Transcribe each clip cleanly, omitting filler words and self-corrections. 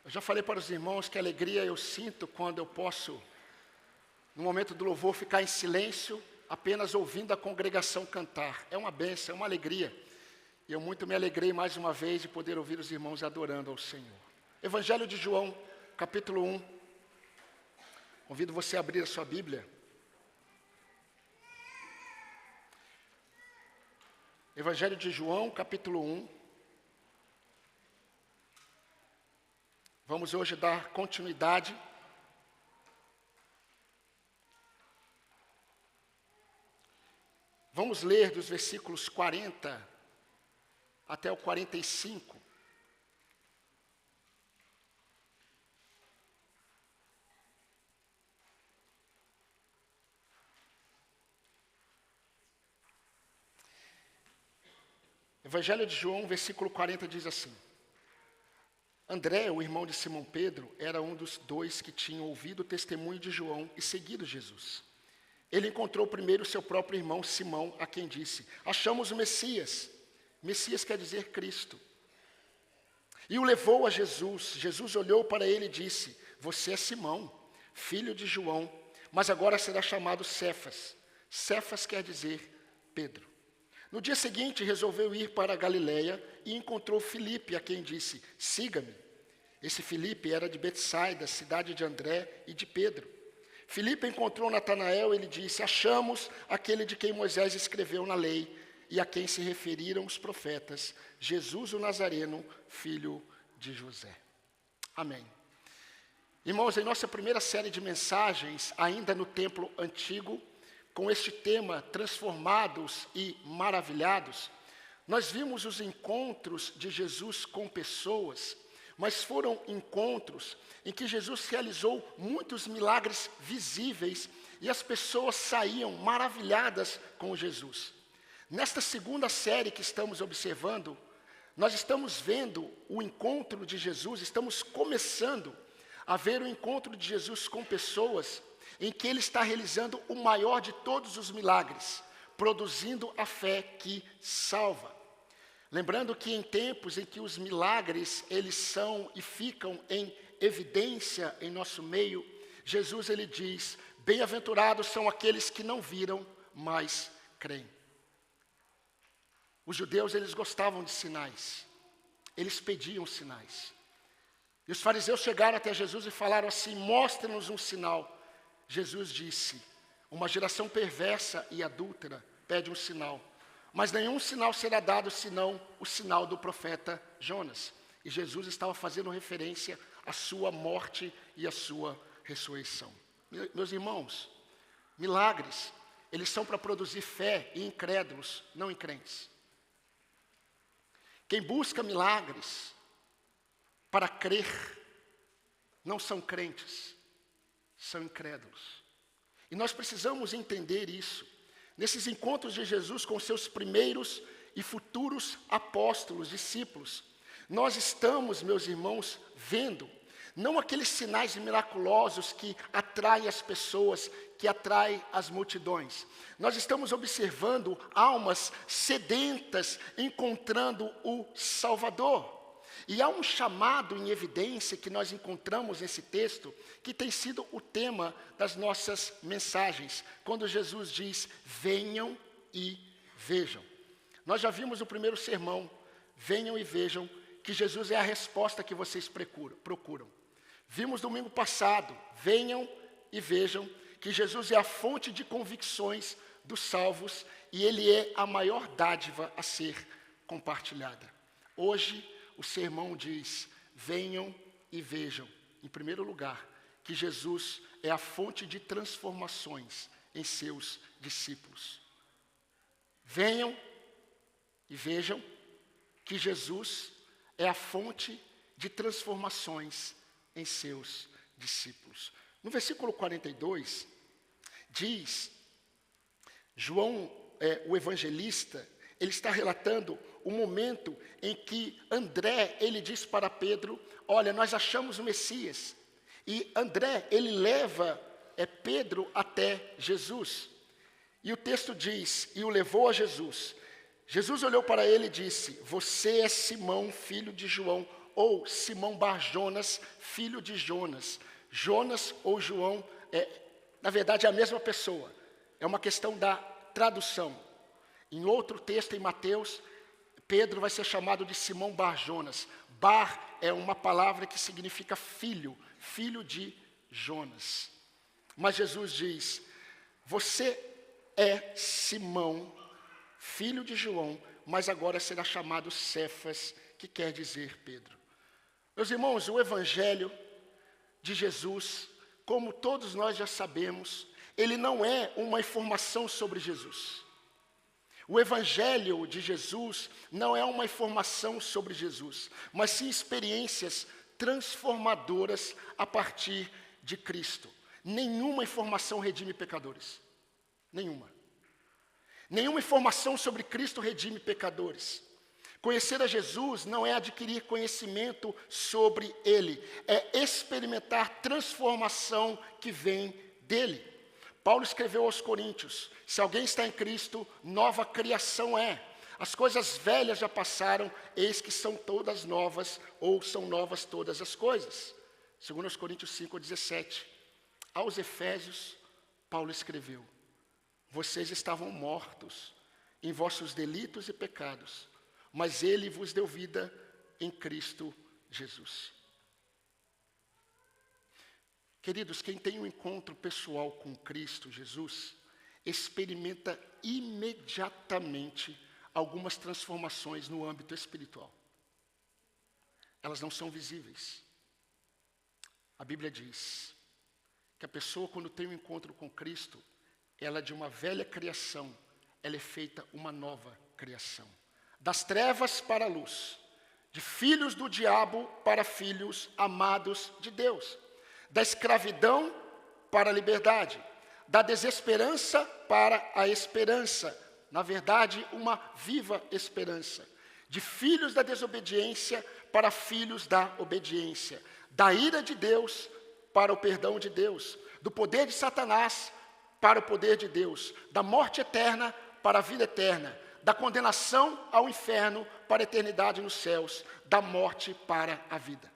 Eu já falei para os irmãos que alegria eu sinto quando eu posso, no momento do louvor, ficar em silêncio, apenas ouvindo a congregação cantar. É uma bênção, é uma alegria. E eu muito me alegrei mais uma vez de poder ouvir os irmãos adorando ao Senhor. Evangelho de João, capítulo 1. Convido você a abrir a sua Bíblia. Evangelho de João, capítulo 1. Vamos hoje dar continuidade. Vamos ler dos versículos 40 até o 45. Evangelho de João, versículo 40 diz assim: André, o irmão de Simão Pedro, era um dos dois que tinham ouvido o testemunho de João e seguido Jesus. Ele encontrou primeiro seu próprio irmão Simão, a quem disse: achamos o Messias. Messias quer dizer Cristo. E o levou a Jesus. Jesus olhou para ele e disse: você é Simão, filho de João, mas agora será chamado Cefas. Cefas quer dizer Pedro. No dia seguinte, resolveu ir para a Galiléia e encontrou Filipe, a quem disse: siga-me. Esse Filipe era de Betsaida, cidade de André e de Pedro. Filipe encontrou Natanael e lhe disse: achamos aquele de quem Moisés escreveu na lei e a quem se referiram os profetas, Jesus o Nazareno, filho de José. Amém. Irmãos, em nossa primeira série de mensagens, ainda no templo antigo, com este tema, transformados e maravilhados, nós vimos os encontros de Jesus com pessoas, mas foram encontros em que Jesus realizou muitos milagres visíveis e as pessoas saíam maravilhadas com Jesus. Nesta segunda série que estamos observando, nós estamos vendo o encontro de Jesus, estamos começando a ver o encontro de Jesus com pessoas em que ele está realizando o maior de todos os milagres, produzindo a fé que salva. Lembrando que em tempos em que os milagres, eles são e ficam em evidência em nosso meio, Jesus ele diz: bem-aventurados são aqueles que não viram, mas creem. Os judeus, eles gostavam de sinais, eles pediam sinais. E os fariseus chegaram até Jesus e falaram assim: mostra-nos um sinal. Jesus disse: uma geração perversa e adúltera pede um sinal, mas nenhum sinal será dado senão o sinal do profeta Jonas. E Jesus estava fazendo referência à sua morte e à sua ressurreição. Meus irmãos, milagres, eles são para produzir fé em incrédulos, não em crentes. Quem busca milagres para crer não são crentes, são incrédulos. E nós precisamos entender isso. Nesses encontros de Jesus com seus primeiros e futuros apóstolos, discípulos, nós estamos, meus irmãos, vendo não aqueles sinais miraculosos que atraem as pessoas, que atraem as multidões. Nós estamos observando almas sedentas encontrando o Salvador. E há um chamado em evidência que nós encontramos nesse texto, que tem sido o tema das nossas mensagens, quando Jesus diz: venham e vejam. Nós já vimos no primeiro sermão: venham e vejam, que Jesus é a resposta que vocês procuram. Vimos domingo passado: venham e vejam, que Jesus é a fonte de convicções dos salvos e Ele é a maior dádiva a ser compartilhada. Hoje, o sermão diz: venham e vejam, em primeiro lugar, que Jesus é a fonte de transformações em seus discípulos. Venham e vejam que Jesus é a fonte de transformações em seus discípulos. No versículo 42, diz, João, o evangelista, ele está relatando o momento em que André, ele diz para Pedro: olha, nós achamos o Messias. E André, ele leva Pedro até Jesus. E o texto diz: e o levou a Jesus. Jesus olhou para ele e disse: você é Simão, filho de João, ou Simão Bar-Jonas, filho de Jonas. Jonas ou João, na verdade é a mesma pessoa. É uma questão da tradução. Em outro texto, em Mateus, Pedro vai ser chamado de Simão Bar-Jonas. Bar é uma palavra que significa filho, filho de Jonas. Mas Jesus diz, você é Simão, filho de João, mas agora será chamado Cefas, que quer dizer Pedro. Meus irmãos, o Evangelho de Jesus, como todos nós já sabemos, ele não é uma informação sobre Jesus. O Evangelho de Jesus não é uma informação sobre Jesus, mas sim experiências transformadoras a partir de Cristo. Nenhuma informação redime pecadores. Nenhuma. Nenhuma informação sobre Cristo redime pecadores. Conhecer a Jesus não é adquirir conhecimento sobre Ele, é experimentar transformação que vem dEle. Paulo escreveu aos Coríntios, se alguém está em Cristo, nova criação é. As coisas velhas já passaram, eis que são todas novas, ou são novas todas as coisas. Segundo aos Coríntios 5:17. Aos Efésios, Paulo escreveu, vocês estavam mortos em vossos delitos e pecados, mas Ele vos deu vida em Cristo Jesus. Queridos, quem tem um encontro pessoal com Cristo Jesus, experimenta imediatamente algumas transformações no âmbito espiritual. Elas não são visíveis. A Bíblia diz que a pessoa, quando tem um encontro com Cristo, ela de uma velha criação, ela é feita uma nova criação. Das trevas para a luz, de filhos do diabo para filhos amados de Deus, da escravidão para a liberdade, da desesperança para a esperança, na verdade, uma viva esperança, de filhos da desobediência para filhos da obediência, da ira de Deus para o perdão de Deus, do poder de Satanás para o poder de Deus, da morte eterna para a vida eterna, da condenação ao inferno para a eternidade nos céus, da morte para a vida.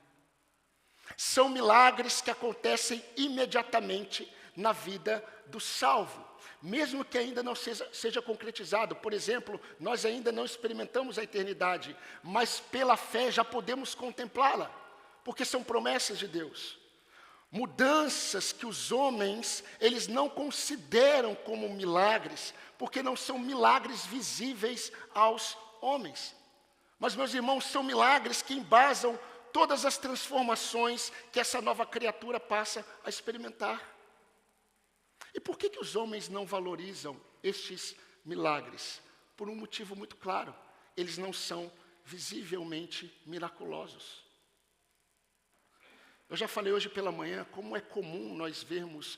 São milagres que acontecem imediatamente na vida do salvo, mesmo que ainda não seja concretizado. Por exemplo, nós ainda não experimentamos a eternidade, mas pela fé já podemos contemplá-la, porque são promessas de Deus. Mudanças que os homens, eles não consideram como milagres, porque não são milagres visíveis aos homens. Mas, meus irmãos, são milagres que embasam todas as transformações que essa nova criatura passa a experimentar. E por que os homens não valorizam estes milagres? Por um motivo muito claro, eles não são visivelmente miraculosos. Eu já falei hoje pela manhã como é comum nós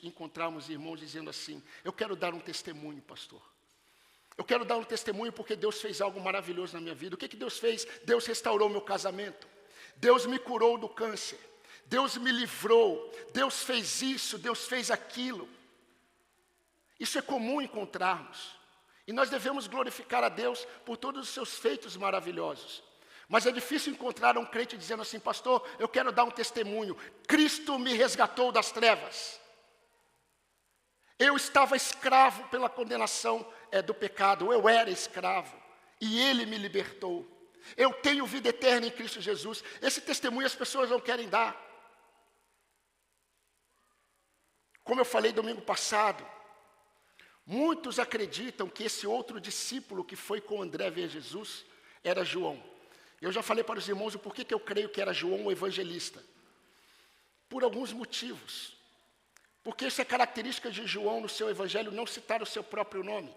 encontrarmos irmãos dizendo assim, eu quero dar um testemunho, pastor. Eu quero dar um testemunho porque Deus fez algo maravilhoso na minha vida. O que Deus fez? Deus restaurou meu casamento. Deus me curou do câncer. Deus me livrou. Deus fez isso, Deus fez aquilo. Isso é comum encontrarmos. E nós devemos glorificar a Deus por todos os seus feitos maravilhosos. Mas é difícil encontrar um crente dizendo assim, pastor, eu quero dar um testemunho. Cristo me resgatou das trevas. Eu estava escravo pela condenação do pecado. Eu era escravo. E Ele me libertou. Eu tenho vida eterna em Cristo Jesus. Esse testemunho as pessoas não querem dar. Como eu falei domingo passado, muitos acreditam que esse outro discípulo que foi com André ver Jesus era João. Eu já falei para os irmãos o porquê que eu creio que era João o evangelista. Por alguns motivos. Porque isso é característica de João no seu evangelho, não citar o seu próprio nome.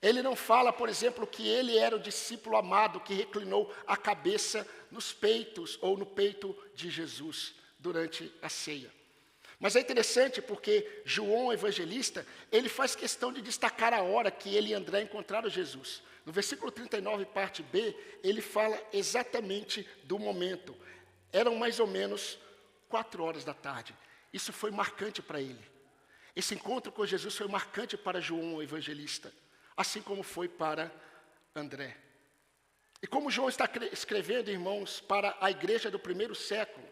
Ele não fala, por exemplo, que ele era o discípulo amado que reclinou a cabeça nos peitos ou no peito de Jesus durante a ceia. Mas é interessante porque João, o evangelista, ele faz questão de destacar a hora que ele e André encontraram Jesus. No versículo 39, parte B, ele fala exatamente do momento. Eram mais ou menos 4 horas da tarde. Isso foi marcante para ele. Esse encontro com Jesus foi marcante para João, o evangelista, assim como foi para André. E como João está escrevendo, irmãos, para a igreja do primeiro século,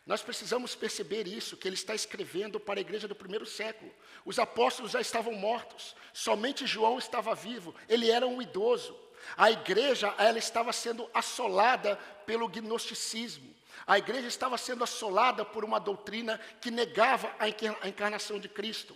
nós precisamos perceber isso, que ele está escrevendo para a igreja do primeiro século. Os apóstolos já estavam mortos, somente João estava vivo, ele era um idoso. A igreja, ela estava sendo assolada pelo gnosticismo. A igreja estava sendo assolada por uma doutrina que negava a encarnação de Cristo.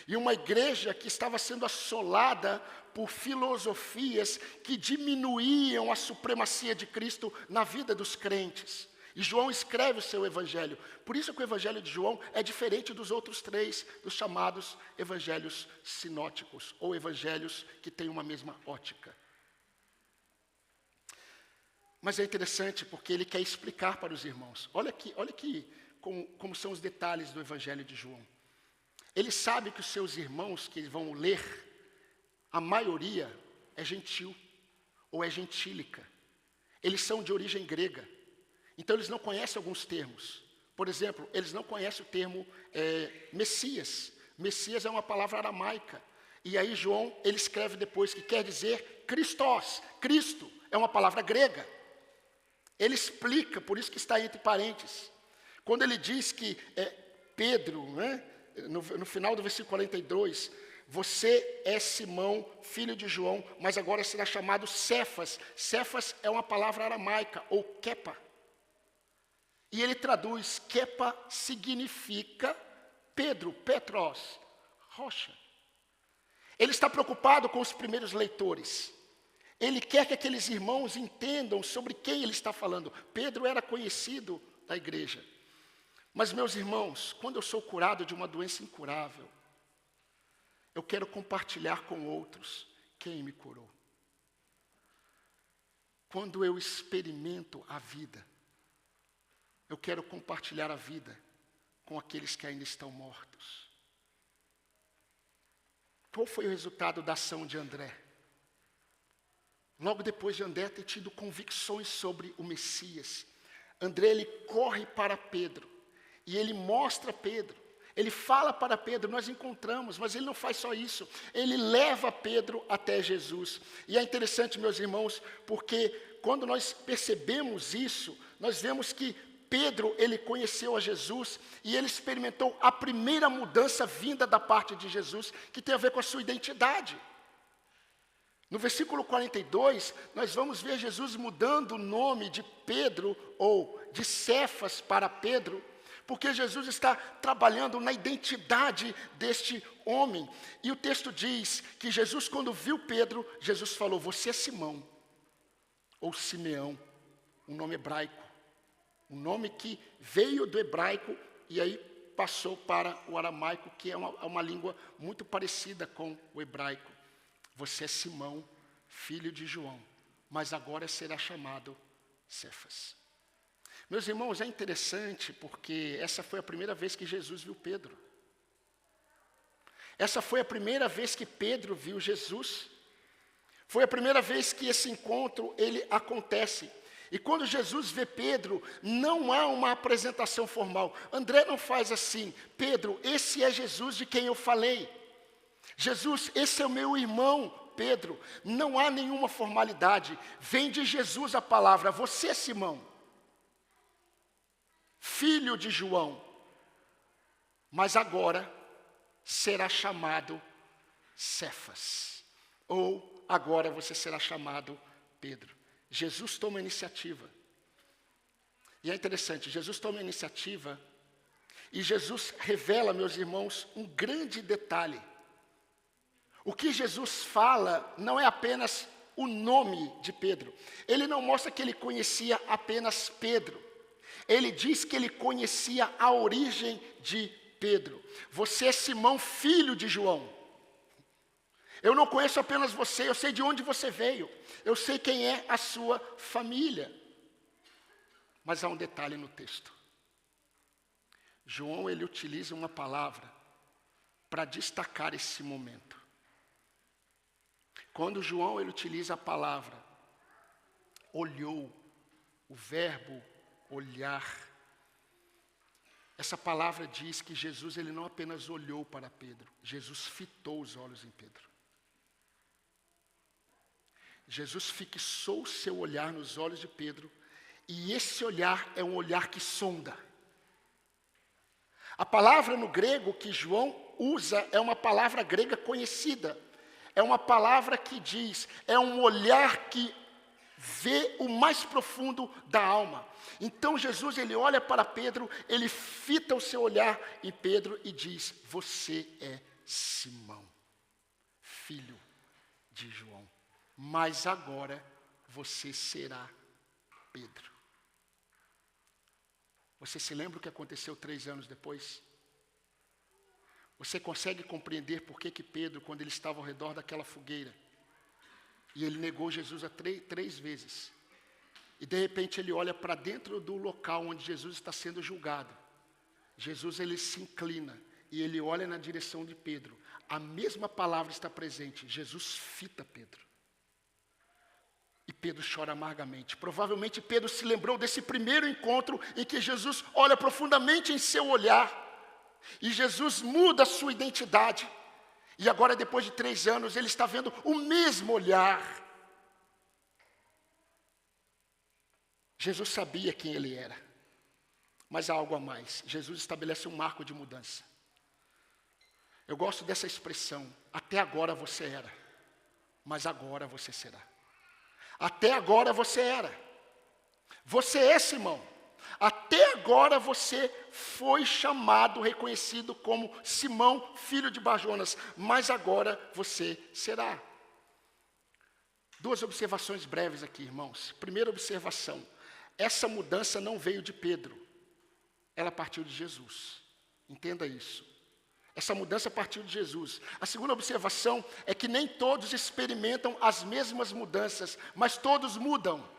E uma igreja que estava sendo assolada por filosofias que diminuíam a supremacia de Cristo na vida dos crentes. E João escreve o seu evangelho. Por isso que o evangelho de João é diferente dos outros 3, dos chamados evangelhos sinóticos, ou evangelhos que têm uma mesma ótica. Mas é interessante porque ele quer explicar para os irmãos. Olha aqui como são os detalhes do evangelho de João. Ele sabe que os seus irmãos que vão ler, a maioria é gentil, ou é gentílica. Eles são de origem grega. Então eles não conhecem alguns termos. Por exemplo, eles não conhecem o termo Messias. Messias é uma palavra aramaica. E aí João, ele escreve depois que quer dizer Christos. Cristo é uma palavra grega. Ele explica, por isso que está entre parênteses. Quando ele diz que Pedro, né, no final do versículo 42, você é Simão, filho de João, mas agora será chamado Cefas. Cefas é uma palavra aramaica, ou Kepa. E ele traduz, Kepa significa Pedro, Petros, rocha. Ele está preocupado com os primeiros leitores. Ele quer que aqueles irmãos entendam sobre quem ele está falando. Pedro era conhecido da igreja. Mas, meus irmãos, quando eu sou curado de uma doença incurável, eu quero compartilhar com outros quem me curou. Quando eu experimento a vida, eu quero compartilhar a vida com aqueles que ainda estão mortos. Qual foi o resultado da ação de André? Logo depois de André ter tido convicções sobre o Messias, André, ele corre para Pedro, e ele mostra Pedro, ele fala para Pedro, nós encontramos, mas ele não faz só isso, ele leva Pedro até Jesus. E é interessante, meus irmãos, porque quando nós percebemos isso, nós vemos que Pedro, ele conheceu a Jesus e ele experimentou a primeira mudança vinda da parte de Jesus, que tem a ver com a sua identidade. No versículo 42, nós vamos ver Jesus mudando o nome de Pedro, ou de Cefas para Pedro, porque Jesus está trabalhando na identidade deste homem. E o texto diz que Jesus, quando viu Pedro, Jesus falou, você é Simão, ou Simeão, um nome hebraico. Um nome que veio do hebraico e aí passou para o aramaico, que é uma língua muito parecida com o hebraico. Você é Simão, filho de João, mas agora será chamado Cefas. Meus irmãos, é interessante porque essa foi a primeira vez que Jesus viu Pedro. Essa foi a primeira vez que Pedro viu Jesus. Foi a primeira vez que esse encontro ele acontece. E quando Jesus vê Pedro, não há uma apresentação formal. André não faz assim, Pedro, esse é Jesus de quem eu falei. Jesus, esse é o meu irmão, Pedro. Não há nenhuma formalidade. Vem de Jesus a palavra, você é Simão, filho de João, mas agora será chamado Cefas. Ou agora você será chamado Pedro. Jesus toma a iniciativa. E é interessante, Jesus toma a iniciativa e Jesus revela, meus irmãos, um grande detalhe. O que Jesus fala não é apenas o nome de Pedro. Ele não mostra que ele conhecia apenas Pedro. Ele diz que ele conhecia a origem de Pedro. Você é Simão, filho de João. Eu não conheço apenas você, eu sei de onde você veio. Eu sei quem é a sua família. Mas há um detalhe no texto. João, ele utiliza uma palavra para destacar esse momento. Quando João, ele utiliza a palavra olhou, o verbo olhar, essa palavra diz que Jesus, ele não apenas olhou para Pedro, Jesus fitou os olhos em Pedro. Jesus fixou seu olhar nos olhos de Pedro, e esse olhar é um olhar que sonda. A palavra no grego que João usa é uma palavra grega conhecida. É uma palavra que diz, é um olhar que vê o mais profundo da alma. Então Jesus, ele olha para Pedro, ele fita o seu olhar em Pedro e diz: você é Simão, filho de João, mas agora você será Pedro. Você se lembra o que aconteceu 3 anos depois? Você consegue compreender por que Pedro, quando ele estava ao redor daquela fogueira, e ele negou Jesus três vezes, e de repente ele olha para dentro do local onde Jesus está sendo julgado. Jesus, ele se inclina e ele olha na direção de Pedro. A mesma palavra está presente. Jesus fita Pedro. E Pedro chora amargamente. Provavelmente Pedro se lembrou desse primeiro encontro em que Jesus olha profundamente em seu olhar. E Jesus muda a sua identidade. E agora, depois de 3 anos, ele está vendo o mesmo olhar. Jesus sabia quem ele era. Mas há algo a mais. Jesus estabelece um marco de mudança. Eu gosto dessa expressão. Até agora você era, mas agora você será. Até agora você era. Você é Simão. Até agora você foi chamado, reconhecido como Simão, filho de Bar-Jonas. Mas agora você será. 2 observações breves aqui, irmãos. Primeira observação. Essa mudança não veio de Pedro. Ela partiu de Jesus. Entenda isso. Essa mudança partiu de Jesus. A segunda observação é que nem todos experimentam as mesmas mudanças, mas todos mudam.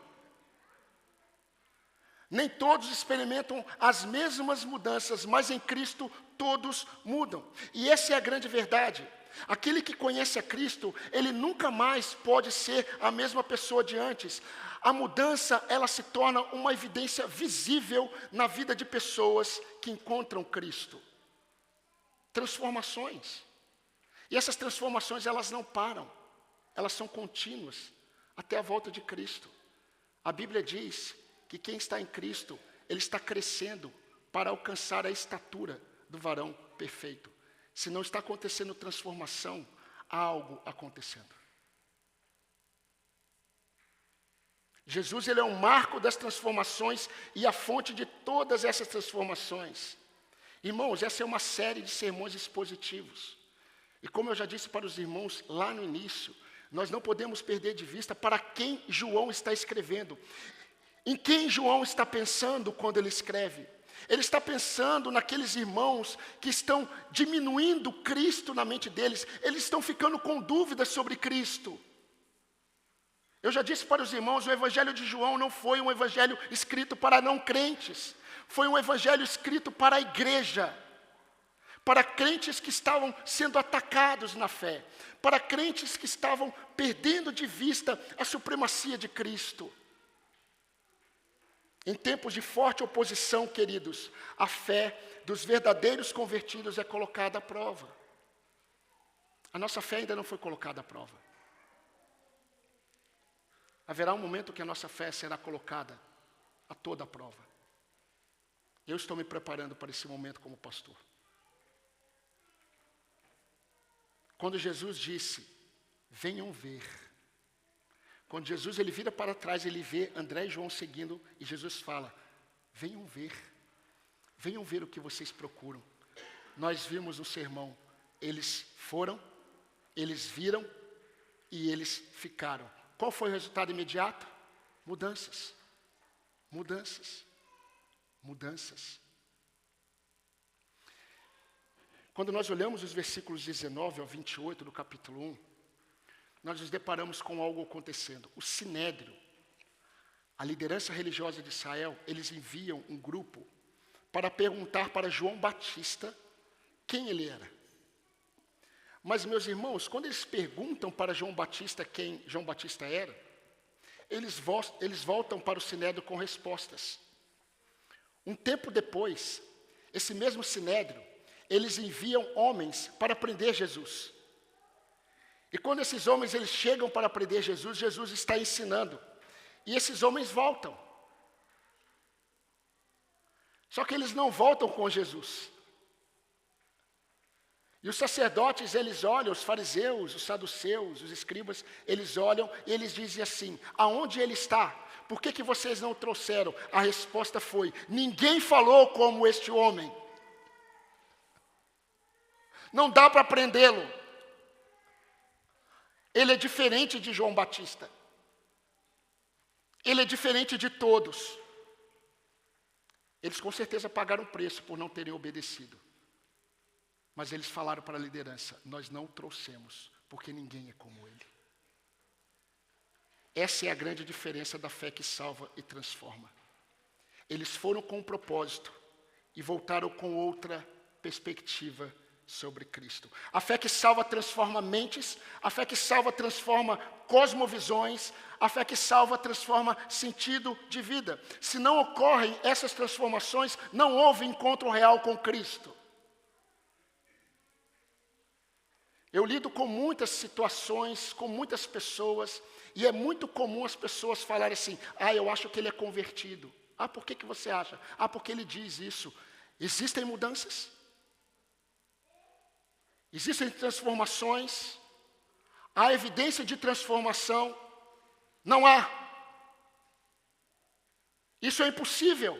Nem todos experimentam as mesmas mudanças, mas em Cristo todos mudam. E essa é a grande verdade. Aquele que conhece a Cristo, ele nunca mais pode ser a mesma pessoa de antes. A mudança, ela se torna uma evidência visível na vida de pessoas que encontram Cristo. Transformações. E essas transformações, elas não param. Elas são contínuas até a volta de Cristo. A Bíblia diz que quem está em Cristo, ele está crescendo para alcançar a estatura do varão perfeito. Se não está acontecendo transformação, há algo acontecendo. Jesus, ele é um marco das transformações e a fonte de todas essas transformações. Irmãos, essa é uma série de sermões expositivos. E como eu já disse para os irmãos lá no início, nós não podemos perder de vista para quem João está escrevendo. Em quem João está pensando quando ele escreve? Ele está pensando naqueles irmãos que estão diminuindo Cristo na mente deles. Eles estão ficando com dúvidas sobre Cristo. Eu já disse para os irmãos, o evangelho de João não foi um evangelho escrito para não crentes. Foi um evangelho escrito para a igreja, para crentes que estavam sendo atacados na fé, para crentes que estavam perdendo de vista a supremacia de Cristo. Em tempos de forte oposição, queridos, a fé dos verdadeiros convertidos é colocada à prova. A nossa fé ainda não foi colocada à prova. Haverá um momento que a nossa fé será colocada a toda a prova. Eu estou me preparando para esse momento como pastor. Quando Jesus disse, venham ver. Quando Jesus ele vira para trás, ele vê André e João seguindo, e Jesus fala, venham ver. Venham ver o que vocês procuram. Nós vimos no sermão, eles foram, eles viram e eles ficaram. Qual foi o resultado imediato? Mudanças. Mudanças. Mudanças. Quando nós olhamos os versículos 19 ao 28 do capítulo 1, nós nos deparamos com algo acontecendo. O Sinédrio, a liderança religiosa de Israel, eles enviam um grupo para perguntar para João Batista quem ele era. Mas, meus irmãos, quando eles perguntam para João Batista quem João Batista era, eles voltam para o Sinédrio com respostas. Um tempo depois, esse mesmo Sinédrio, eles enviam homens para prender Jesus. E quando esses homens eles chegam para prender Jesus, Jesus está ensinando. E esses homens voltam. Só que eles não voltam com Jesus. E os sacerdotes, eles olham, os fariseus, os saduceus, os escribas, eles olham e eles dizem assim: aonde ele está? Por que vocês não o trouxeram? A resposta foi: ninguém falou como este homem. Não dá para prendê-lo. Ele é diferente de João Batista. Ele é diferente de todos. Eles com certeza pagaram o preço por não terem obedecido. Mas eles falaram para a liderança: nós não o trouxemos, porque ninguém é como ele. Essa é a grande diferença da fé que salva e transforma. Eles foram com um propósito e voltaram com outra perspectiva sobre Cristo. A fé que salva transforma mentes, a fé que salva transforma cosmovisões, a fé que salva transforma sentido de vida. Se não ocorrem essas transformações, não houve encontro real com Cristo. Eu lido com muitas situações, com muitas pessoas, e é muito comum as pessoas falarem assim: eu acho que ele é convertido. Por que você acha? Porque ele diz isso. Existem mudanças? Existem transformações? Há evidência de transformação? Não há. Isso é impossível.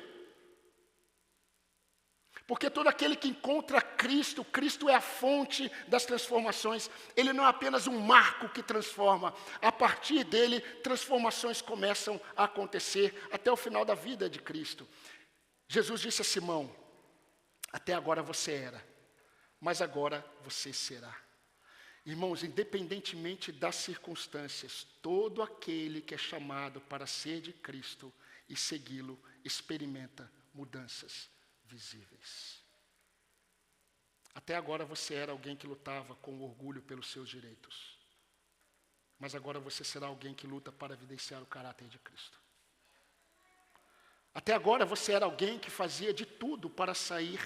Porque todo aquele que encontra Cristo, Cristo é a fonte das transformações. Ele não é apenas um marco que transforma. A partir dele, transformações começam a acontecer até o final da vida de Cristo. Jesus disse a Simão: até agora você era, mas agora você será. Irmãos, independentemente das circunstâncias, todo aquele que é chamado para ser de Cristo e segui-lo, experimenta mudanças visíveis. Até agora você era alguém que lutava com orgulho pelos seus direitos. Mas agora você será alguém que luta para evidenciar o caráter de Cristo. Até agora você era alguém que fazia de tudo para sair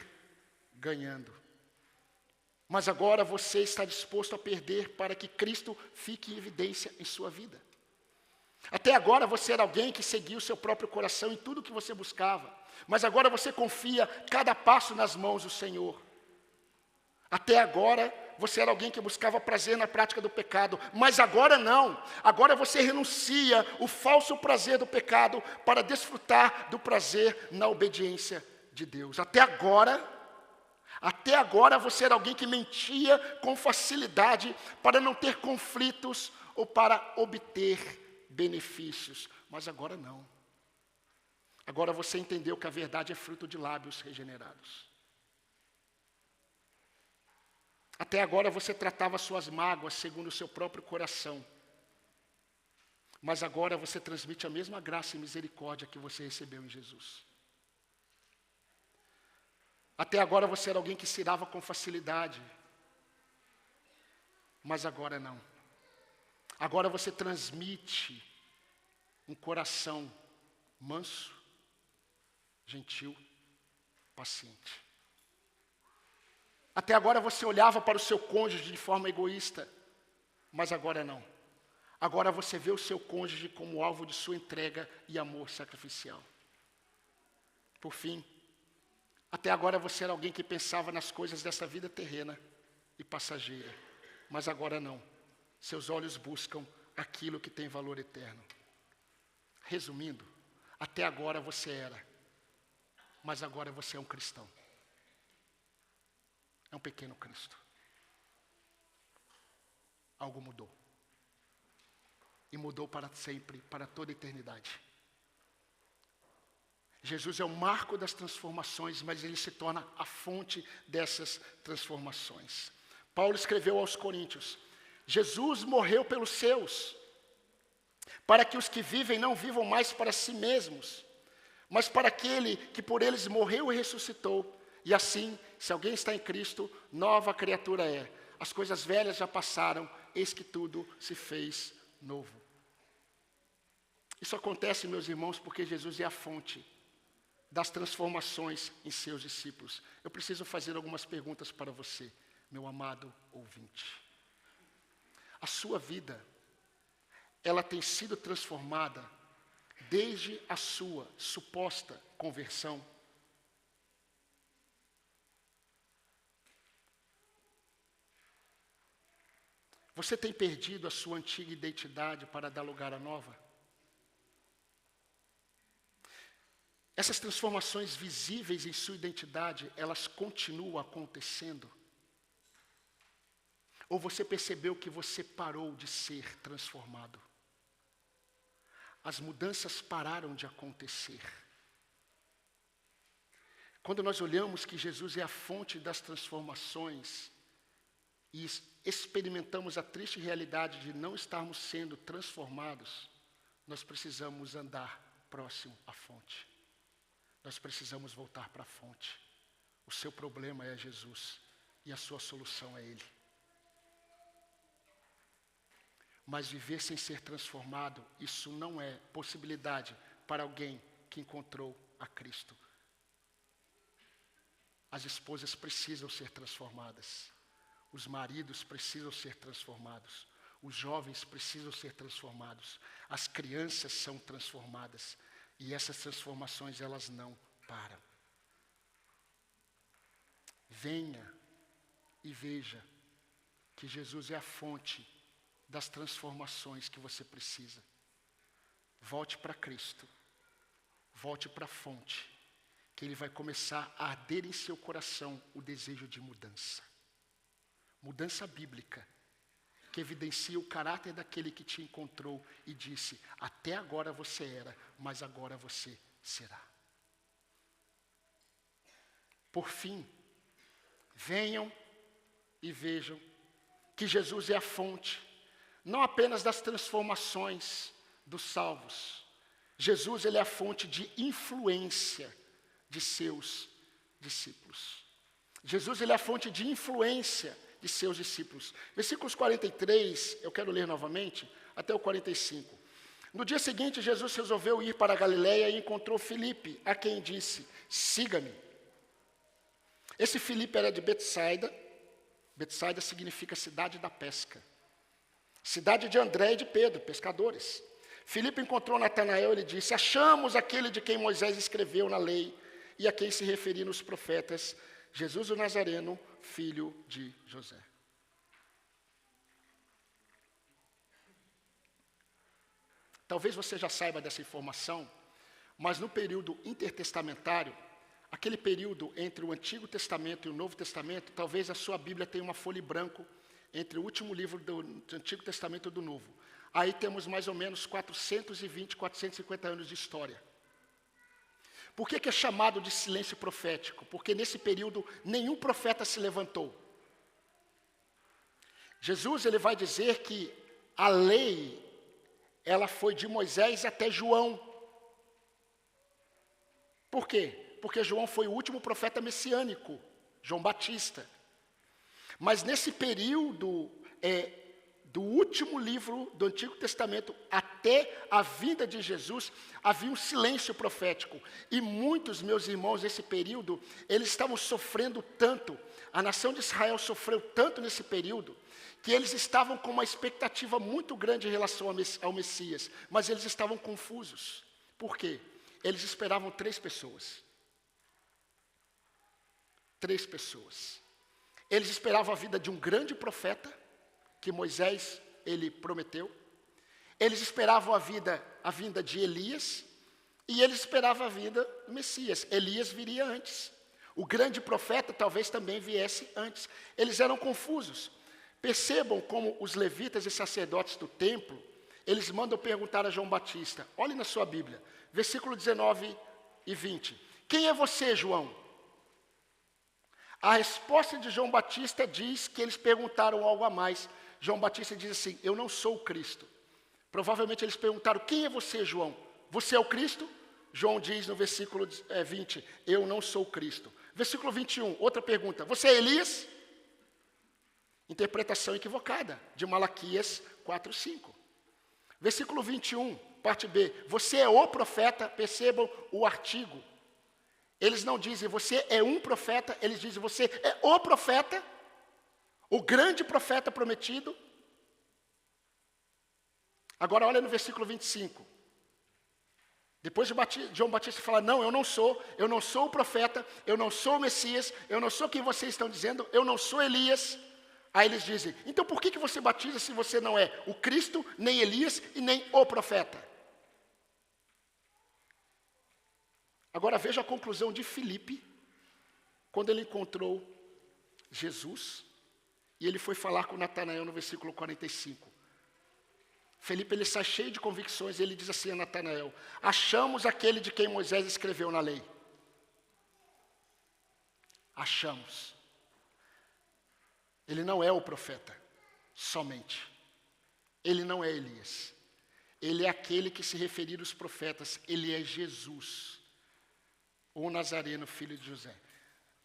ganhando. Mas agora você está disposto a perder para que Cristo fique em evidência em sua vida. Até agora você era alguém que seguia o seu próprio coração em tudo que você buscava. Mas agora você confia cada passo nas mãos do Senhor. Até agora você era alguém que buscava prazer na prática do pecado. Mas agora não. Agora você renuncia o falso prazer do pecado para desfrutar do prazer na obediência de Deus. Até agora você era alguém que mentia com facilidade para não ter conflitos ou para obter benefícios. Mas agora não. Agora você entendeu que a verdade é fruto de lábios regenerados. Até agora você tratava suas mágoas segundo o seu próprio coração. Mas agora você transmite a mesma graça e misericórdia que você recebeu em Jesus. Até agora você era alguém que se irava com facilidade. Mas agora não. Agora você transmite um coração manso, gentil, paciente. Até agora você olhava para o seu cônjuge de forma egoísta, mas agora não. Agora você vê o seu cônjuge como alvo de sua entrega e amor sacrificial. Por fim, até agora você era alguém que pensava nas coisas dessa vida terrena e passageira, mas agora não. Seus olhos buscam aquilo que tem valor eterno. Resumindo, até agora você era, mas agora você é um cristão. É um pequeno Cristo. Algo mudou. E mudou para sempre, para toda a eternidade. Jesus é o marco das transformações, mas ele se torna a fonte dessas transformações. Paulo escreveu aos Coríntios: Jesus morreu pelos seus, para que os que vivem não vivam mais para si mesmos, mas para aquele que por eles morreu e ressuscitou. E assim, se alguém está em Cristo, nova criatura é. As coisas velhas já passaram, eis que tudo se fez novo. Isso acontece, meus irmãos, porque Jesus é a fonte das transformações em seus discípulos. Eu preciso fazer algumas perguntas para você, meu amado ouvinte. A sua vida, ela tem sido transformada desde a sua suposta conversão. Você tem perdido a sua antiga identidade para dar lugar à nova? Essas transformações visíveis em sua identidade, elas continuam acontecendo? Ou você percebeu que você parou de ser transformado? As mudanças pararam de acontecer. Quando nós olhamos que Jesus é a fonte das transformações e experimentamos a triste realidade de não estarmos sendo transformados, nós precisamos andar próximo à fonte. Nós precisamos voltar para a fonte. O seu problema é Jesus e a sua solução é Ele. Mas viver sem ser transformado, isso não é possibilidade para alguém que encontrou a Cristo. As esposas precisam ser transformadas. Os maridos precisam ser transformados. Os jovens precisam ser transformados. As crianças são transformadas. E essas transformações, elas não param. Venha e veja que Jesus é a fonte das transformações que você precisa. Volte para Cristo. Volte para a fonte. Que Ele vai começar a arder em seu coração o desejo de mudança. Mudança bíblica. Que evidencia o caráter daquele que te encontrou e disse: até agora você era, mas agora você será. Por fim, venham e vejam que Jesus é a fonte, não apenas das transformações dos salvos. Jesus, ele é a fonte de influência de seus discípulos. Jesus, ele é a fonte de influência de seus discípulos. Versículos 43, eu quero ler novamente, até o 45. No dia seguinte, Jesus resolveu ir para a Galileia e encontrou Filipe, a quem disse: siga-me. Esse Filipe era de Betsaida. Betsaida significa cidade da pesca. Cidade de André e de Pedro, pescadores. Filipe encontrou Natanael e lhe disse: achamos aquele de quem Moisés escreveu na lei e a quem se referiram os profetas, Jesus o Nazareno, filho de José. Talvez você já saiba dessa informação, mas no período intertestamentário, aquele período entre o Antigo Testamento e o Novo Testamento, talvez a sua Bíblia tenha uma folha em branco entre o último livro do Antigo Testamento e do Novo. Aí temos mais ou menos 420, 450 anos de história. Por que é chamado de silêncio profético? Porque nesse período nenhum profeta se levantou. Jesus, ele vai dizer que a lei, ela foi de Moisés até João. Por quê? Porque João foi o último profeta messiânico, João Batista. Mas nesse período do último livro do Antigo Testamento até a vinda de Jesus, havia um silêncio profético. E muitos, meus irmãos, nesse período, eles estavam sofrendo tanto, a nação de Israel sofreu tanto nesse período, que eles estavam com uma expectativa muito grande em relação ao Messias, mas eles estavam confusos. Por quê? Eles esperavam 3 pessoas. 3 pessoas. Eles esperavam a vida de um grande profeta, que Moisés, ele prometeu. Eles esperavam a vinda de Elias, e eles esperavam a vinda do Messias. Elias viria antes. O grande profeta talvez também viesse antes. Eles eram confusos. Percebam como os levitas e sacerdotes do templo, eles mandam perguntar a João Batista. Olhe na sua Bíblia, versículo 19 e 20. Quem é você, João? A resposta de João Batista diz que eles perguntaram algo a mais. João Batista diz assim: eu não sou o Cristo. Provavelmente eles perguntaram: quem é você, João? Você é o Cristo? João diz no versículo 20, eu não sou o Cristo. Versículo 21, outra pergunta: você é Elias? Interpretação equivocada de Malaquias 4:5. Versículo 21, parte B, você é o profeta? Percebam o artigo. Eles não dizem você é um profeta, eles dizem você é o profeta, o grande profeta prometido. Agora olha no versículo 25. Depois de João Batista falar, não, eu não sou o profeta, eu não sou o Messias, eu não sou quem vocês estão dizendo, eu não sou Elias. Aí eles dizem, então por que você batiza se você não é o Cristo, nem Elias e nem o profeta? Agora veja a conclusão de Filipe, quando ele encontrou Jesus, e ele foi falar com Natanael no versículo 45. Felipe, ele sai cheio de convicções, e ele diz assim a Natanael, achamos aquele de quem Moisés escreveu na lei. Achamos. Ele não é o profeta, somente. Ele não é Elias. Ele é aquele que se referir aos profetas, ele é Jesus, o Nazareno, filho de José.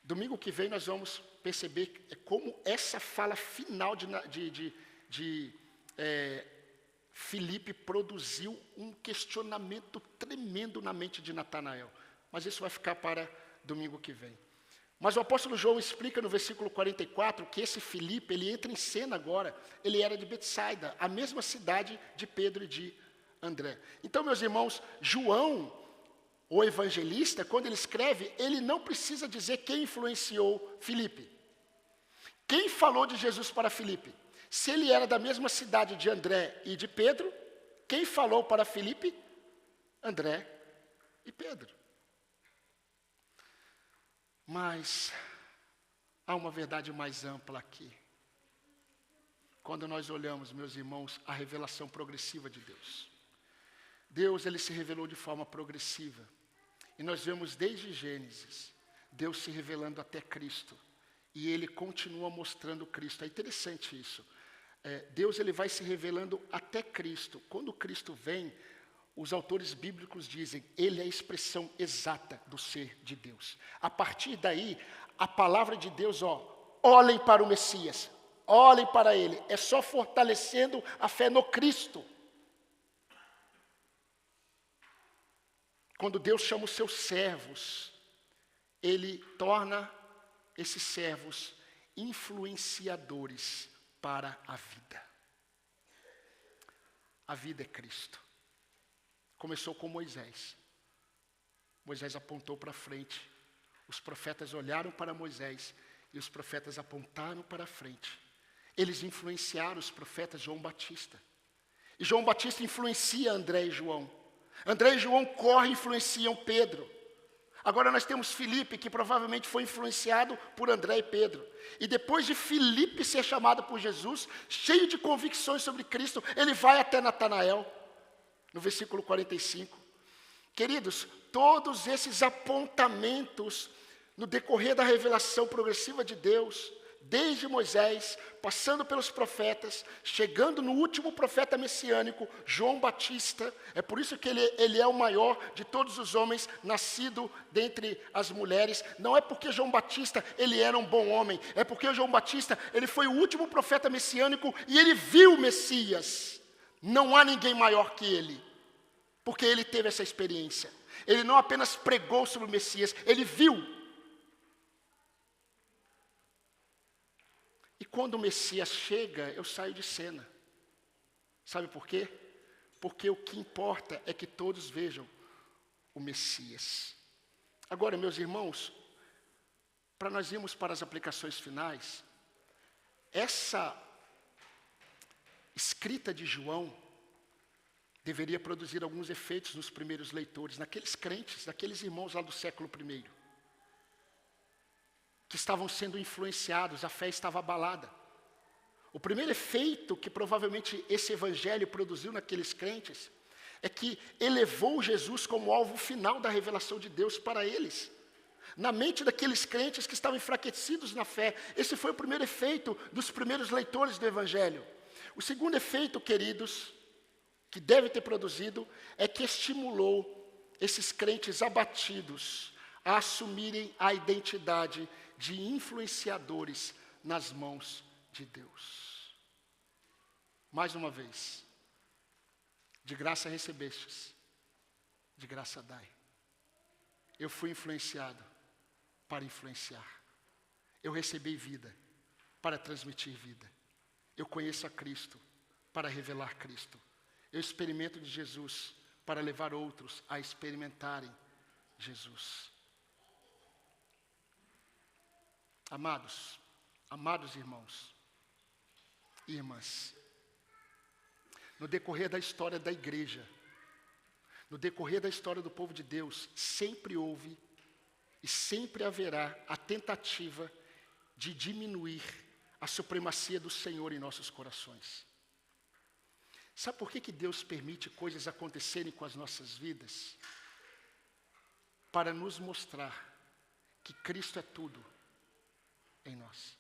Domingo que vem nós vamos perceber como essa fala final de Filipe produziu um questionamento tremendo na mente de Natanael. Mas isso vai ficar para domingo que vem. Mas o apóstolo João explica no versículo 44 que esse Filipe, ele entra em cena agora. Ele era de Betsaida, a mesma cidade de Pedro e de André. Então, meus irmãos, João, o evangelista, quando ele escreve, ele não precisa dizer quem influenciou Filipe. Quem falou de Jesus para Filipe? Se ele era da mesma cidade de André e de Pedro, quem falou para Filipe? André e Pedro. Mas há uma verdade mais ampla aqui. Quando nós olhamos, meus irmãos, a revelação progressiva de Deus. Deus, ele se revelou de forma progressiva. E nós vemos desde Gênesis, Deus se revelando até Cristo. E ele continua mostrando Cristo. É interessante isso. Deus, ele vai se revelando até Cristo. Quando Cristo vem, os autores bíblicos dizem, ele é a expressão exata do ser de Deus. A partir daí, a palavra de Deus, olhem para o Messias, olhem para ele. É só fortalecendo a fé no Cristo. Quando Deus chama os seus servos, ele torna esses servos influenciadores para a vida. A vida é Cristo. Começou com Moisés. Moisés apontou para frente. Os profetas olharam para Moisés e os profetas apontaram para frente. Eles influenciaram os profetas João Batista. E João Batista influencia André e João. André e João correm e influenciam Pedro. Agora nós temos Filipe, que provavelmente foi influenciado por André e Pedro. E depois de Filipe ser chamado por Jesus, cheio de convicções sobre Cristo, ele vai até Natanael, no versículo 45. Queridos, todos esses apontamentos no decorrer da revelação progressiva de Deus, desde Moisés, passando pelos profetas, chegando no último profeta messiânico, João Batista. É por isso que ele é o maior de todos os homens, nascido dentre as mulheres. Não é porque João Batista ele era um bom homem, é porque João Batista ele foi o último profeta messiânico e ele viu o Messias. Não há ninguém maior que ele, porque ele teve essa experiência. Ele não apenas pregou sobre o Messias, ele viu. E quando o Messias chega, eu saio de cena. Sabe por quê? Porque o que importa é que todos vejam o Messias. Agora, meus irmãos, para nós irmos para as aplicações finais, essa escrita de João deveria produzir alguns efeitos nos primeiros leitores, naqueles crentes, naqueles irmãos lá do século I. Que estavam sendo influenciados, a fé estava abalada. O primeiro efeito que provavelmente esse evangelho produziu naqueles crentes é que elevou Jesus como alvo final da revelação de Deus para eles. Na mente daqueles crentes que estavam enfraquecidos na fé. Esse foi o primeiro efeito dos primeiros leitores do evangelho. O segundo efeito, queridos, que deve ter produzido, é que estimulou esses crentes abatidos a assumirem a identidade de influenciadores nas mãos de Deus. Mais uma vez, de graça recebestes, de graça dai. Eu fui influenciado para influenciar. Eu recebi vida para transmitir vida. Eu conheço a Cristo para revelar Cristo. eu experimento de Jesus para levar outros a experimentarem Jesus. Amados irmãos e irmãs, no decorrer da história da igreja, no decorrer da história do povo de Deus, sempre houve e sempre haverá a tentativa de diminuir a supremacia do Senhor em nossos corações. Sabe por que Deus permite coisas acontecerem com as nossas vidas? Para nos mostrar que Cristo é tudo em nós.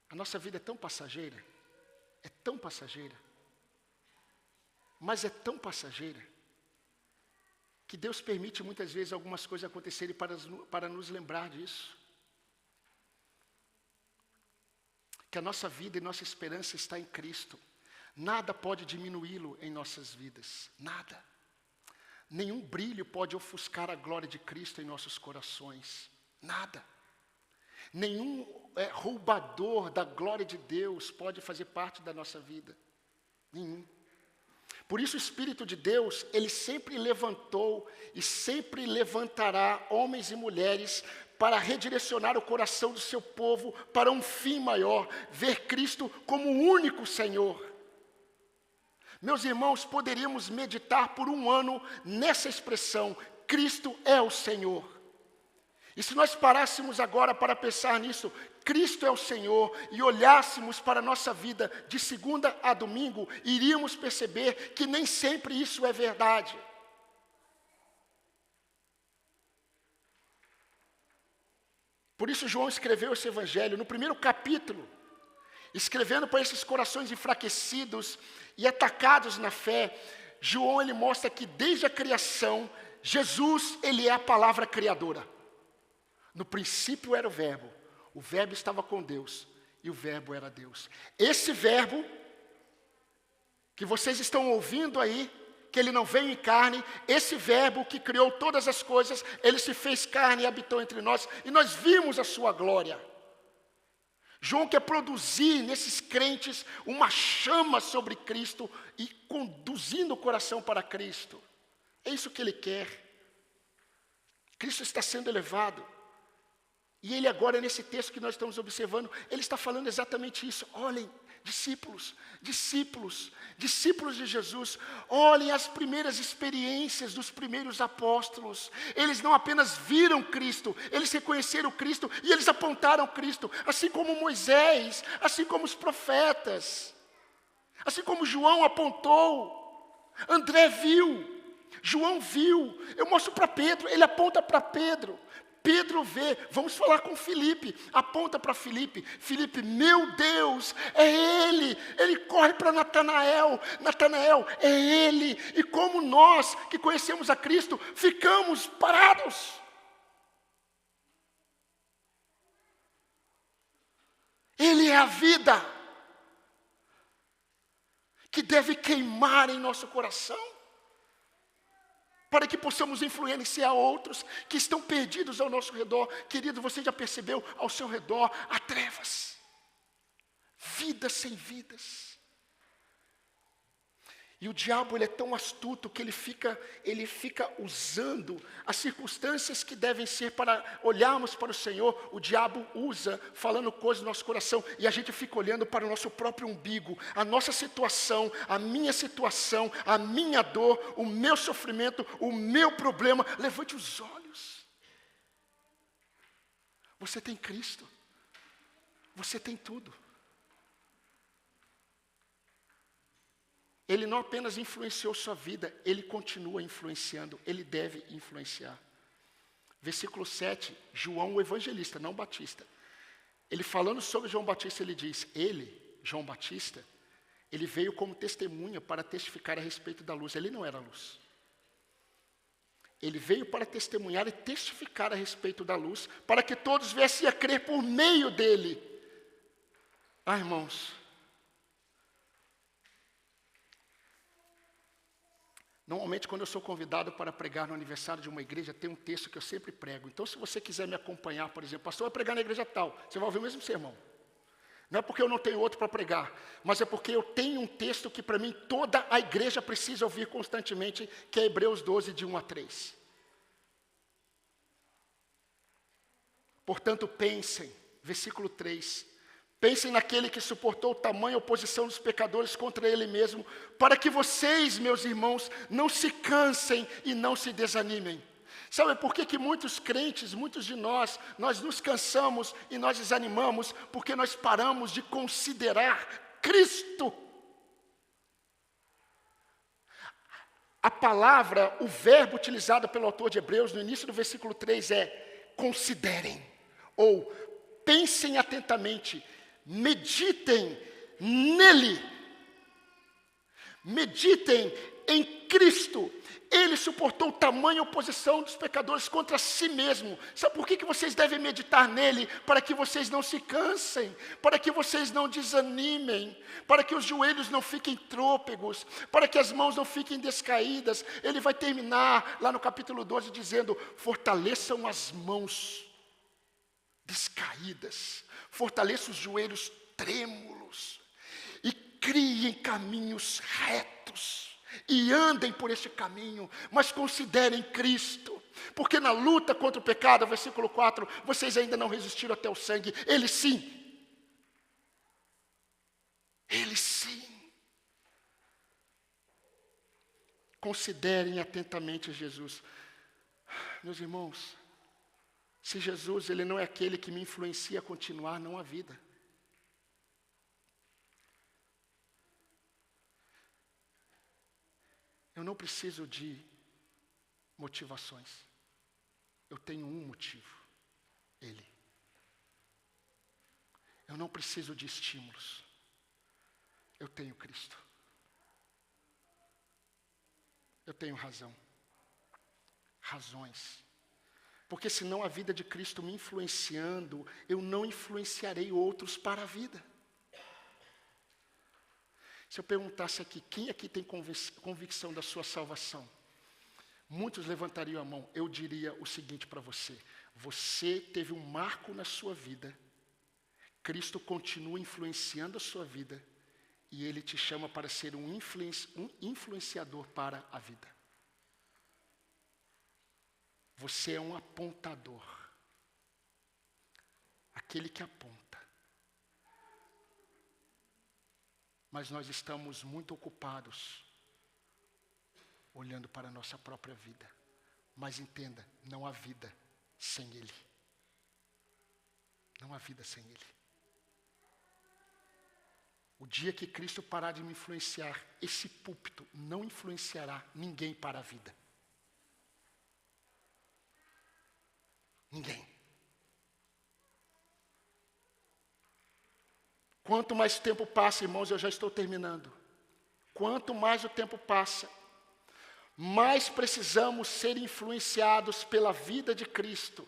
A nossa vida é tão passageira, mas é tão passageira, que Deus permite muitas vezes algumas coisas acontecerem para nos lembrar disso. Que a nossa vida e nossa esperança está em Cristo. Nada pode diminuí-lo em nossas vidas, nada. Nenhum brilho pode ofuscar a glória de Cristo em nossos corações, nada. Nenhum roubador da glória de Deus pode fazer parte da nossa vida, nenhum. Por isso o Espírito de Deus, Ele sempre levantou e sempre levantará homens e mulheres para redirecionar o coração do seu povo para um fim maior, ver Cristo como o único Senhor. Meus irmãos, poderíamos meditar por um ano nessa expressão, Cristo é o Senhor. E se nós parássemos agora para pensar nisso, Cristo é o Senhor, e olhássemos para a nossa vida de segunda a domingo, iríamos perceber que nem sempre isso é verdade. Por isso João escreveu esse evangelho no primeiro capítulo, escrevendo para esses corações enfraquecidos e atacados na fé. João, ele mostra que desde a criação, Jesus, ele é a palavra criadora. No princípio era o verbo estava com Deus, e o verbo era Deus. Esse verbo, que vocês estão ouvindo aí, que ele não veio em carne, esse verbo que criou todas as coisas, ele se fez carne e habitou entre nós, e nós vimos a sua glória. João quer produzir nesses crentes uma chama sobre Cristo e conduzindo o coração para Cristo. É isso que ele quer. Cristo está sendo elevado. E ele agora, nesse texto que nós estamos observando, ele está falando exatamente isso. Olhem, discípulos de Jesus, olhem as primeiras experiências dos primeiros apóstolos. Eles não apenas viram Cristo, eles reconheceram Cristo e eles apontaram Cristo, assim como Moisés, assim como os profetas, assim como João apontou, André viu, João viu. Eu mostro para Pedro, ele aponta para Pedro. Pedro vê, vamos falar com Filipe, aponta para Filipe, meu Deus, é Ele. Ele corre para Natanael, é Ele. E como nós que conhecemos a Cristo, ficamos parados. Ele é a vida que deve queimar em nosso coração, para que possamos influenciar outros que estão perdidos ao nosso redor. Querido, você já percebeu, ao seu redor há trevas, vidas sem vidas. E o diabo, ele é tão astuto que ele fica usando as circunstâncias que devem ser para olharmos para o Senhor. O diabo usa, falando coisas no nosso coração, e a gente fica olhando para o nosso próprio umbigo, a nossa situação, a minha dor, o meu sofrimento, o meu problema. Levante os olhos. Você tem Cristo. Você tem tudo. Ele não apenas influenciou sua vida, ele continua influenciando, ele deve influenciar. Versículo 7, João o evangelista, não Batista. Ele falando sobre João Batista, ele diz, João Batista, ele veio como testemunha para testificar a respeito da luz. Ele não era a luz. Ele veio para testemunhar e testificar a respeito da luz, para que todos viessem a crer por meio dele. Irmãos, normalmente, quando eu sou convidado para pregar no aniversário de uma igreja, tem um texto que eu sempre prego. Então, se você quiser me acompanhar, por exemplo, pastor vai pregar na igreja tal, você vai ouvir o mesmo sermão. Não é porque eu não tenho outro para pregar, mas é porque eu tenho um texto que para mim toda a igreja precisa ouvir constantemente, que é Hebreus 12, de 1 a 3. Portanto, pensem, versículo 3, pensem naquele que suportou tamanha oposição dos pecadores contra ele mesmo, para que vocês, meus irmãos, não se cansem e não se desanimem. Sabe por que muitos crentes, muitos de nós nos cansamos e nós desanimamos? Porque nós paramos de considerar Cristo. A palavra, o verbo utilizado pelo autor de Hebreus no início do versículo 3 é considerem, ou pensem atentamente, meditem nele, meditem em Cristo. Ele suportou tamanha oposição dos pecadores contra si mesmo. Sabe por que vocês devem meditar nele? Para que vocês não se cansem, para que vocês não desanimem, para que os joelhos não fiquem trôpegos, para que as mãos não fiquem descaídas. Ele vai terminar lá no capítulo 12 dizendo: fortaleçam as mãos descaídas, fortaleçam os joelhos trêmulos e criem caminhos retos. E andem por este caminho, mas considerem Cristo, porque na luta contra o pecado, versículo 4, vocês ainda não resistiram até o sangue. Ele sim, ele sim. Considerem atentamente Jesus. Meus irmãos, se Jesus ele não é aquele que me influencia a continuar, não há vida. Eu não preciso de motivações. Eu tenho um motivo, Ele. Eu não preciso de estímulos. Eu tenho Cristo. Eu tenho razão. Razões. Porque senão a vida de Cristo me influenciando, eu não influenciarei outros para a vida. Se eu perguntasse aqui, quem aqui tem convicção da sua salvação? Muitos levantariam a mão. Eu diria o seguinte para você: você teve um marco na sua vida, Cristo continua influenciando a sua vida, e Ele te chama para ser um influenciador para a vida. Você é um apontador, aquele que aponta. Mas nós estamos muito ocupados olhando para a nossa própria vida. Mas entenda, não há vida sem Ele. Não há vida sem Ele. O dia que Cristo parar de me influenciar, esse púlpito não influenciará ninguém para a vida. Ninguém. Quanto mais tempo passa, irmãos, eu já estou terminando. Quanto mais o tempo passa, mais precisamos ser influenciados pela vida de Cristo.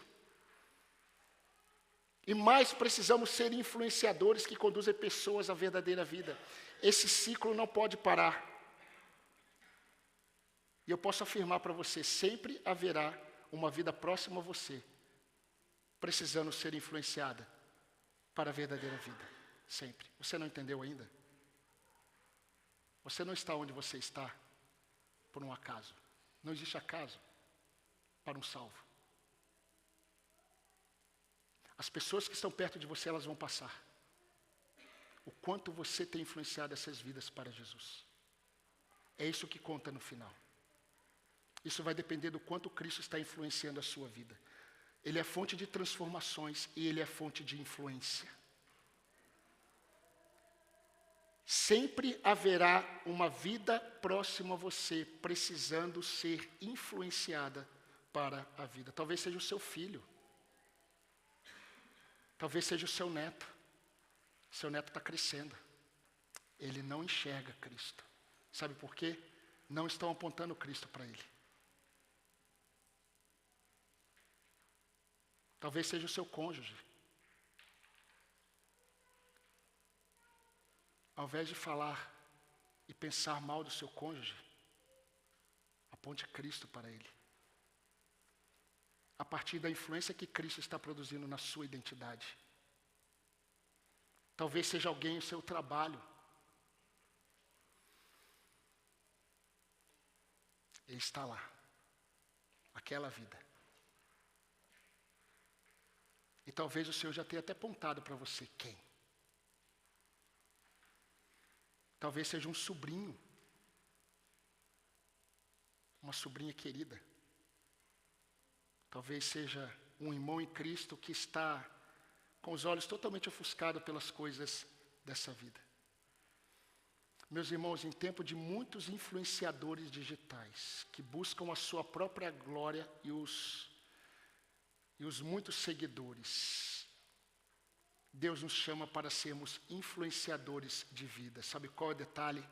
E mais precisamos ser influenciadores que conduzem pessoas à verdadeira vida. Esse ciclo não pode parar. E eu posso afirmar para você, sempre haverá uma vida próxima a você, precisando ser influenciada para a verdadeira vida. Sempre. Você não entendeu ainda? Você não está onde você está por um acaso. Não existe acaso para um salvo. As pessoas que estão perto de você, elas vão passar. O quanto você tem influenciado essas vidas para Jesus. É isso que conta no final. Isso vai depender do quanto Cristo está influenciando a sua vida. Ele é fonte de transformações e Ele é fonte de influência. Sempre haverá uma vida próxima a você, precisando ser influenciada para a vida. Talvez seja o seu filho. Talvez seja o seu neto. Seu neto está crescendo. Ele não enxerga Cristo. Sabe por quê? Não estão apontando Cristo para ele. Talvez seja o seu cônjuge. Ao invés de falar e pensar mal do seu cônjuge, aponte Cristo para ele. A partir da influência que Cristo está produzindo na sua identidade. Talvez seja alguém no seu trabalho. Ele está lá. Aquela vida. E talvez o Senhor já tenha até apontado para você quem. Talvez seja um sobrinho. Uma sobrinha querida. Talvez seja um irmão em Cristo que está com os olhos totalmente ofuscados pelas coisas dessa vida. Meus irmãos, em tempo de muitos influenciadores digitais que buscam a sua própria glória e os muitos seguidores, Deus nos chama para sermos influenciadores de vida. Sabe qual é o detalhe?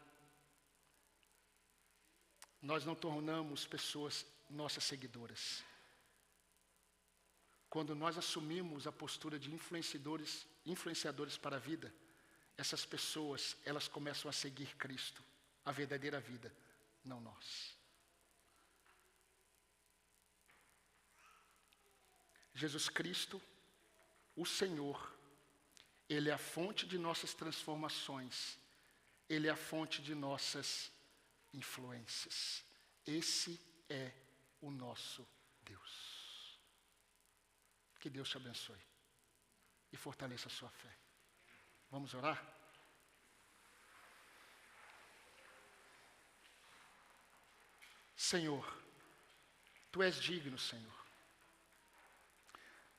Nós não tornamos pessoas nossas seguidoras. Quando nós assumimos a postura de influenciadores para a vida, essas pessoas, elas começam a seguir Cristo, a verdadeira vida, não nós. Jesus Cristo, o Senhor, Ele é a fonte de nossas transformações, Ele é a fonte de nossas influências. Esse é o nosso Deus. Que Deus te abençoe e fortaleça a sua fé. Vamos orar? Senhor, Tu és digno, Senhor.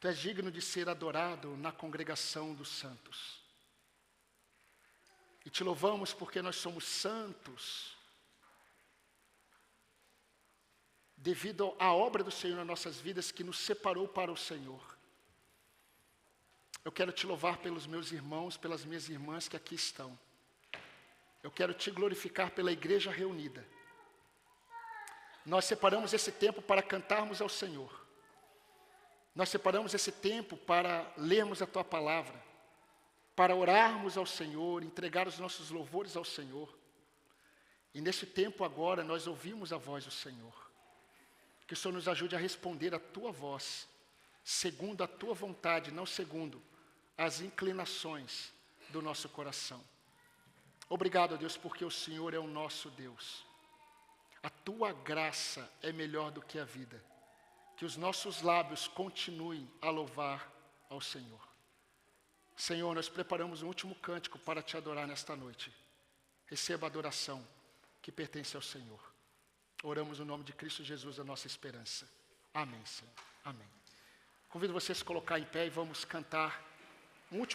Tu és digno de ser adorado na congregação dos santos. E te louvamos porque nós somos santos, devido à obra do Senhor nas nossas vidas que nos separou para o Senhor. Eu quero te louvar pelos meus irmãos, pelas minhas irmãs que aqui estão. Eu quero te glorificar pela igreja reunida. Nós separamos esse tempo para cantarmos ao Senhor. Nós separamos esse tempo para lermos a Tua palavra, para orarmos ao Senhor, entregar os nossos louvores ao Senhor. E nesse tempo agora nós ouvimos a voz do Senhor. Que o Senhor nos ajude a responder a Tua voz, segundo a Tua vontade, não segundo as inclinações do nosso coração. Obrigado, Deus, porque o Senhor é o nosso Deus. A Tua graça é melhor do que a vida. Que os nossos lábios continuem a louvar ao Senhor. Senhor, nós preparamos um último cântico para Te adorar nesta noite. Receba a adoração que pertence ao Senhor. Oramos no nome de Cristo Jesus, a nossa esperança. Amém, Senhor. Amém. Convido vocês a se colocar em pé e vamos cantar um último